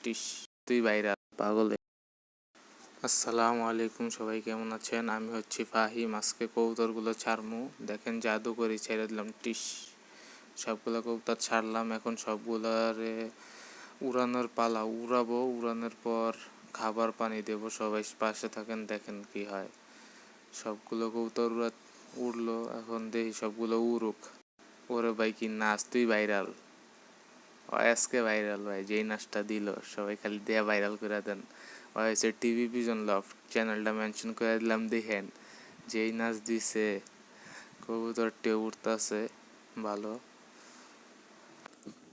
টিস তুই বাইরে পাগলে। আসসালামু আলাইকুম, সবাই কেমন আছেন? আমি হচ্ছি ফাহিম। আজকে কবুতরগুলো ছাড়মু, দেখেন জাদু করে ছেড়ে দিলাম। টিস সবগুলো কবুতর ছাড়লাম, এখন সবগুলারে উড়ানোর পালা। উড়াবো, উড়ানোর পর খাবার পানি দেবো। সবাই পাশে থাকেন, দেখেন কি হয়। সবগুলো কবুতর উড়লো, এখন দেখি সবগুলো উড়ুক। ওরে ভাই কি নাচ, তুই ভাইরাল। আজকে ভাইরাল ভাই, যেই নাচটা দিল সবাই খালি দেয়া ভাইরাল করে দেন। হয়েছে টিভি ভিজন লভ, চ্যানেলটা মেনশন করে দিলাম, দেখেন যেই নাচ দিছে। কবুতরটি উঠতেছে ভালো।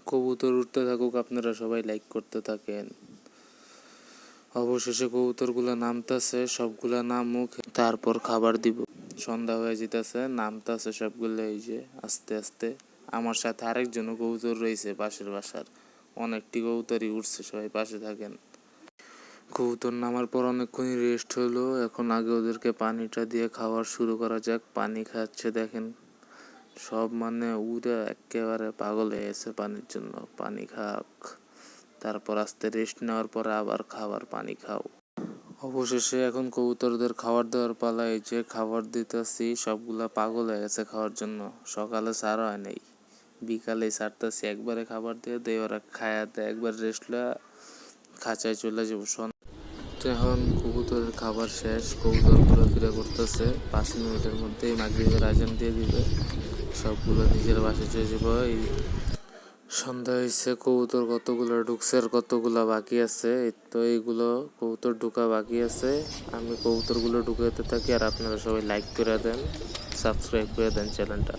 কবুতর উঠতে থাকুক, আপনারা সবাই লাইক করতে থাকেন। অবশেষে কবুতরগুলো নামতেছে, সবগুলা নামুক, তারপর খাবার দিব। সন্ধ্যা হয়ে যেতেছে, নামতেছে সবগুলো, এই যে আস্তে আস্তে। আমার সাথে আরেকজনও কবুতর রয়েছে পাশের বাসার, অনেকটি কবুতরই উঠছে, সবাই পাশে থাকেন। কবুতর নামার পর অনেকক্ষণ রেস্ট হলো, এখন আগে ওদেরকে পানিটা দিয়ে খাওয়ার শুরু করা যাক। পানি খাচ্ছে দেখেন সব, মানে উড়ে একেবারে পাগল হয়ে গেছে পানির জন্য। পানি খাক, তারপর আস্তে রেস্ট নেওয়ার পরে আবার খাবার পানি খাও। অবশেষে এখন কবুতরদের খাবার দেওয়ার পালা। এই যে খাবার দিতেছি, সবগুলা পাগল হয়ে গেছে খাওয়ার জন্য। সকালে ছাড়া হয় নাই, বিকালে ছাড়তেছি, একবারে খাবার দিয়ে দেয় ওরা, খায়াতে একবার রেস্ট লয়া খাঁচায় চলে যাবো। এখন কবুতরের খাবার শেষ, কবুতর ঘোরাফেরা করতেছে। 5 মিনিটের মধ্যেই মাগরিবের আজান দিয়ে দিবে, সবগুলো নিজের বাসায় চলে যাবো। এই সন্ধ্যা হয়েছে, কবুতর কতগুলো ঢুকছে আর কতগুলো বাকি আছে। তো এইগুলো কবুতর ঢুকা বাকি আছে, আমি কবুতরগুলো ঢুকাতে থাকি। আর আপনারা সবাই লাইক করে দেন, সাবস্ক্রাইব করে দেন চ্যানেলটা।